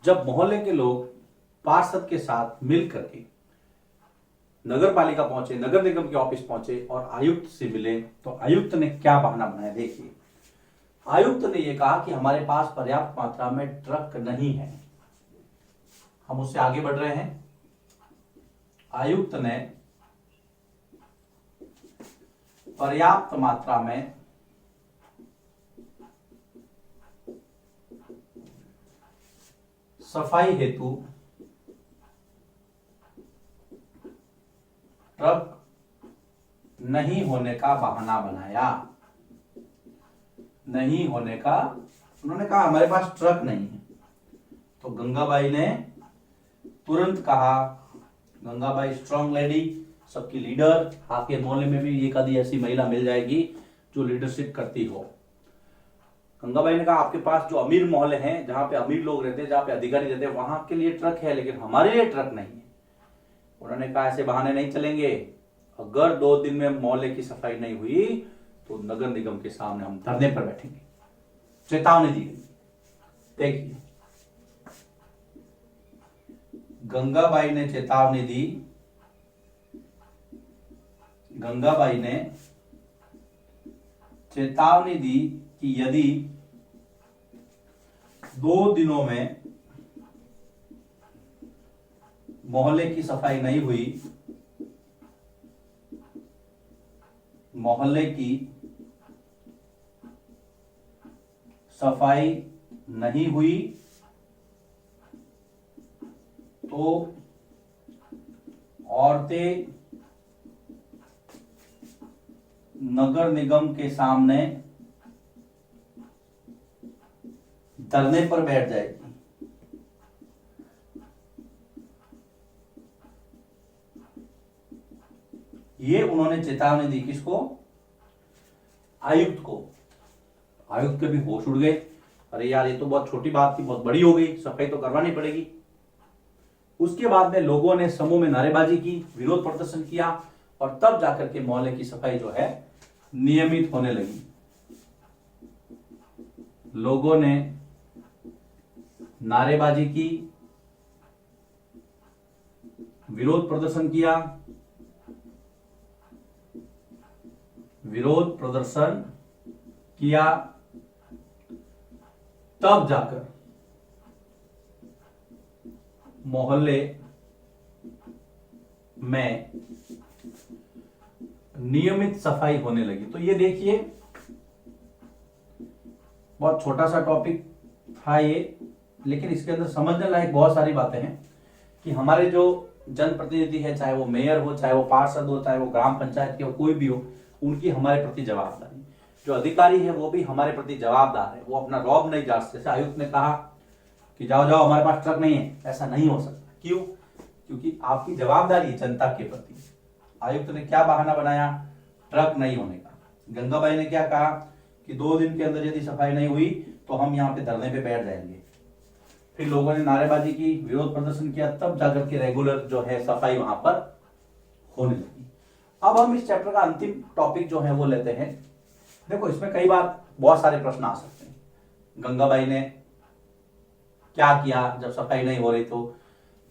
जब मोहल्ले के लोग पार्षद के साथ मिल करके नगर पालिका पहुंचे, नगर निगम के ऑफिस पहुंचे और आयुक्त से मिले, तो आयुक्त ने क्या बहाना बनाया? देखिए, आयुक्त ने यह कहा कि हमारे पास पर्याप्त मात्रा में ट्रक नहीं है। हम उससे आगे बढ़ रहे हैं। आयुक्त ने पर्याप्त मात्रा में सफाई हेतु ट्रक नहीं होने का बहाना बनाया। नहीं होने का, उन्होंने कहा हमारे पास ट्रक नहीं है। तो गंगाबाई ने तुरंत कहा, गंगाबाई स्ट्रांग लेडी, सबकी लीडर, आपके मोहल्ले में भी एक आधी ऐसी महिला मिल जाएगी जो लीडरशिप करती हो। गंगाबाई ने कहा आपके पास जो अमीर मोहल्ले हैं, जहां पे अमीर लोग रहते हैं, जहां पे अधिकारी रहते हैं, वहां के लिए ट्रक है, लेकिन हमारे लिए ट्रक नहीं है। उन्होंने कहा ऐसे बहाने नहीं चलेंगे। अगर 2 दिन में मोहल्ले की सफाई नहीं हुई तो नगर निगम के सामने हम धरने पर बैठेंगे। चेतावनी दी गई। देखिए, गंगाबाई ने चेतावनी दी। गंगाबाई ने चेतावनी दी कि यदि 2 दिनों में मोहल्ले की सफाई नहीं हुई, मोहल्ले की सफाई नहीं हुई तो औरतें नगर निगम के सामने धरने पर बैठ जाएगी। ये उन्होंने चेतावनी दी किसको? आयुक्त को। आयुक्त के भी होश उड़ गए। अरे यार, ये तो बहुत छोटी बात थी, बहुत बड़ी हो गई, सफाई तो करवानी पड़ेगी। उसके बाद में लोगों ने समूह में नारेबाजी की, विरोध प्रदर्शन किया और तब जाकर के मोहल्ले की सफाई जो है नियमित होने लगी। लोगों ने नारेबाजी की, विरोध प्रदर्शन किया, विरोध प्रदर्शन किया, तब जाकर मोहल्ले में नियमित सफाई होने लगी। तो ये देखिए, बहुत छोटा सा टॉपिक था ये, लेकिन इसके अंदर समझने लायक बहुत सारी बातें हैं कि हमारे जो जनप्रतिनिधि है, चाहे वो मेयर हो, चाहे वो पार्षद हो, चाहे वो ग्राम पंचायत के हो, कोई भी हो, उनकी हमारे प्रति जवाबदारी। जो अधिकारी है वो भी हमारे प्रति जवाबदार है। वो अपना रौब नहीं जांचते। जैसे आयुक्त ने कहा कि जाओ जाओ, हमारे पास ट्रक नहीं है, ऐसा नहीं हो सकता। क्यों? क्योंकि आपकी जवाबदारी है जनता के प्रति। आयुक्त ने क्या बहाना बनाया? ट्रक नहीं होने का। गंगाबाई ने क्या कहा कि 2 दिन के अंदर यदि सफाई नहीं हुई तो हम यहाँ पे धरने पे बैठ जाएंगे। फिर लोगों ने नारेबाजी की, विरोध प्रदर्शन किया, तब जाकर के रेगुलर जो है सफाई वहां पर होने लगी। अब हम इस चैप्टर का अंतिम टॉपिक जो है वो लेते हैं। देखो, इसमें कई बार बहुत सारे प्रश्न आ सकते हैं। गंगाबाई ने क्या किया जब सफाई नहीं हो रही? तो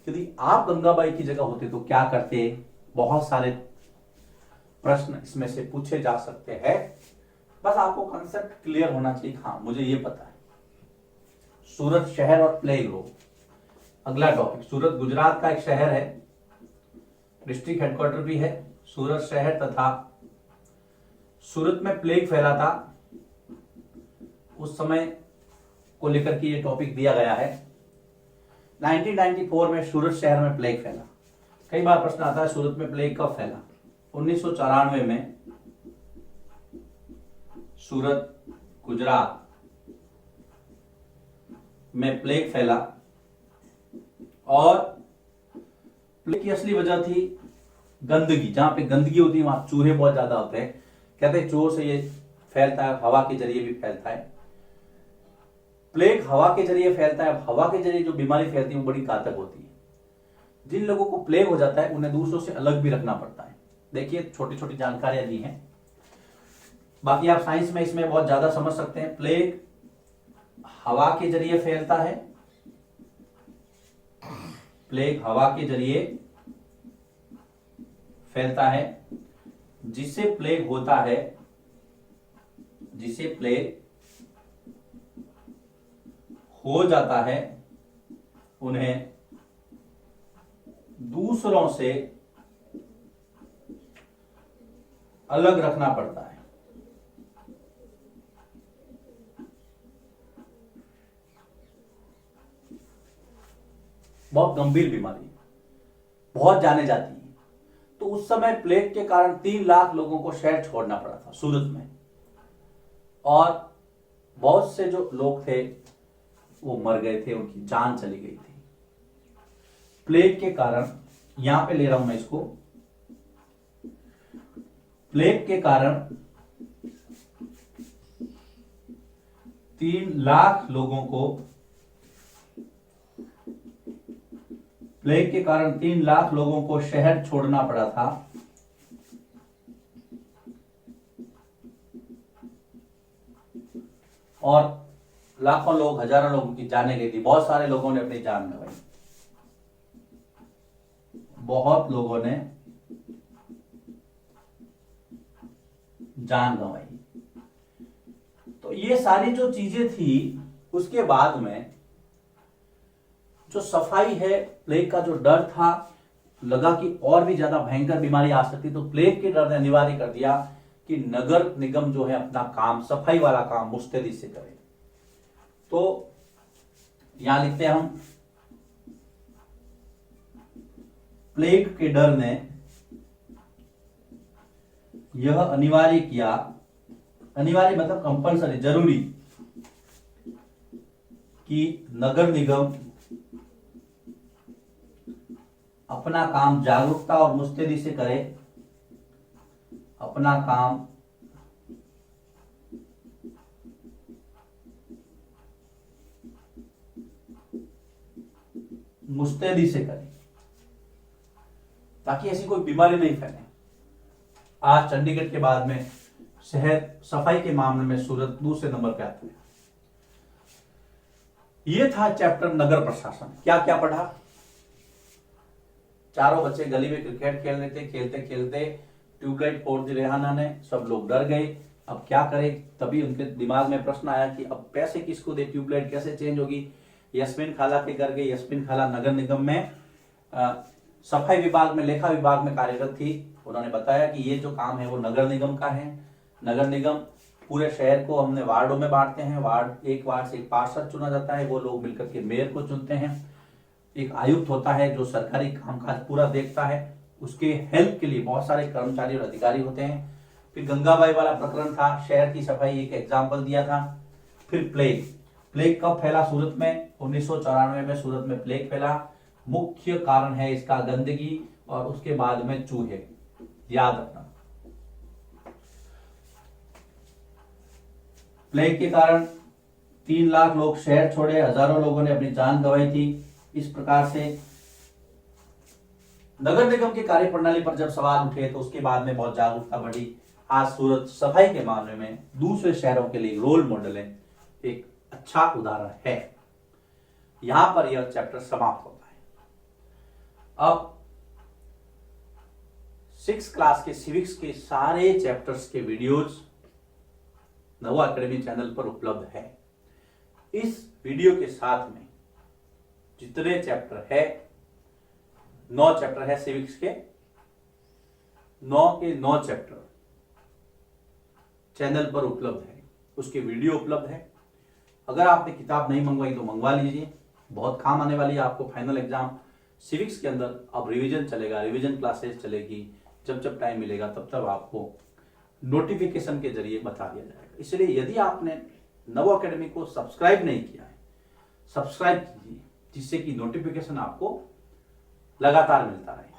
यदि आप गंगाबाई की जगह होते तो क्या करते? बहुत सारे प्रश्न इसमें से पूछे जा सकते हैं। बस आपको कंसेप्ट क्लियर होना चाहिए। हाँ, मुझे ये पता है। सूरत शहर और प्लेग रोग, अगला टॉपिक। सूरत गुजरात का एक शहर है, डिस्ट्रिक्ट हेडक्वार्टर भी है सूरत शहर, तथा सूरत में प्लेग फैला था उस समय को लेकर के ये टॉपिक दिया गया है। 1994 में सूरत शहर में प्लेग फैला। कई बार प्रश्न आता है सूरत में प्लेग कब फैला? 1994 में सूरत गुजरात में प्लेग फैला और प्लेग की असली वजह थी गंदगी। जहां पे गंदगी होती है वहां चूहे बहुत ज्यादा होते हैं। कहते हैं चूहों से ये फैलता है, हवा के जरिए भी फैलता है। प्लेग हवा के जरिए फैलता है। हवा के जरिए जो बीमारी फैलती है वो बड़ी घातक होती है। जिन लोगों को प्लेग हो जाता है उन्हें दूसरों से अलग भी रखना पड़ता है। देखिए, छोटी छोटी जानकारियां दी हैं, बाकी आप साइंस में इसमें बहुत ज्यादा समझ सकते हैं। प्लेग हवा के जरिए फैलता है प्लेग हवा के जरिए फैलता है। जिसे प्लेग होता है, जिसे प्लेग हो जाता है, उन्हें दूसरों से अलग रखना पड़ता है। बहुत गंभीर बीमारी, बहुत जाने जाती है। तो उस समय प्लेग के कारण 3 लाख लोगों को शहर छोड़ना पड़ा था सूरत में, और बहुत से जो लोग थे वो मर गए थे, उनकी जान चली गई थी प्लेग के कारण। यहां पे ले रहा हूं मैं इसको, प्लेग के कारण 3 लाख लोगों को, प्लेग के कारण 3 लाख लोगों को शहर छोड़ना पड़ा था। और लाखों लोग, हजारों लोगों की जानें गई थी। बहुत सारे लोगों ने अपनी जान गंवाई, बहुत लोगों ने जान गंवाई। तो ये सारी जो चीजें थी, उसके बाद में जो सफाई है, प्लेग का जो डर था, लगा कि और भी ज्यादा भयंकर बीमारी आ सकती, तो प्लेग के डर ने अनिवार्य कर दिया कि नगर निगम जो है अपना काम, सफाई वाला काम मुस्तैदी से करे। तो यहां लिखते हैं हम, प्लेग के डर ने यह अनिवार्य किया, अनिवार्य मतलब कंपलसरी, जरूरी, कि नगर निगम अपना काम जागरूकता और मुस्तैदी से करे, अपना काम मुस्तैदी से करे, ताकि ऐसी कोई बीमारी नहीं फैले। आज चंडीगढ़ के बाद में शहर सफाई के मामले में सूरत दूसरे नंबर पे आता है। यह था चैप्टर नगर प्रशासन। क्या क्या पढ़ा? चारों बच्चे गली में क्रिकेट खेल रहे थे, खेलते खेलते ट्यूबलाइट फोड़ दी रेहाना ने, सब लोग डर गए। अब क्या करें? तभी उनके दिमाग में प्रश्न आया कि अब पैसे किसको दे, ट्यूबलाइट कैसे चेंज होगी। यस्मीन खाला के घर गए। यस्मीन खाला नगर निगम में सफाई विभाग में, लेखा विभाग में कार्यरत थी। उन्होंने बताया कि ये जो काम है वो नगर निगम का है। नगर निगम पूरे शहर को हमने वार्डों में बांटते हैं। एक वार्ड से एक पार्षद चुना जाता है, वो लोग मिलकर के मेयर को चुनते हैं। एक आयुक्त होता है जो सरकारी कामकाज पूरा देखता है, उसके हेल्प के लिए बहुत सारे कर्मचारी और अधिकारी होते हैं। फिर गंगाबाई वाला प्रकरण था, शहर की सफाई एक एग्जाम्पल दिया था। फिर प्लेग, प्लेग कब फैला सूरत में? 1994 में सूरत में प्लेग फैला। मुख्य कारण है इसका गंदगी, और उसके बाद में चूहे। याद रखना, प्लेग के कारण 3 लाख लोग शहर छोड़े, हजारों लोगों ने अपनी जान गंवाई थी। इस प्रकार से नगर निगम की कार्यप्रणाली पर जब सवाल उठे तो उसके बाद में बहुत जागरूकता बढ़ी। आज सूरत सफाई के मामले में दूसरे शहरों के लिए रोल मॉडल है, एक अच्छा उदाहरण है। यहां पर यह चैप्टर समाप्त होता है। अब 6th क्लास के सिविक्स के सारे चैप्टर्स के वीडियोज नवा एकेडमी चैनल पर उपलब्ध है। इस वीडियो के साथ में जितने चैप्टर है, 9 चैप्टर है सिविक्स के, 9 के 9 चैप्टर चैनल पर उपलब्ध है, उसके वीडियो उपलब्ध है। अगर आपने किताब नहीं मंगवाई तो मंगवा लीजिए, बहुत काम आने वाली है आपको। फाइनल एग्जाम सिविक्स के अंदर अब रिवीजन चलेगा, रिवीजन क्लासेस चलेगी। जब जब टाइम मिलेगा तब तब आपको नोटिफिकेशन के जरिए बता दिया जाएगा। इसलिए यदि आपने नवो एकेडमी को सब्सक्राइब नहीं किया है, सब्सक्राइब कीजिए, जिससे कि नोटिफिकेशन आपको लगातार मिलता रहे।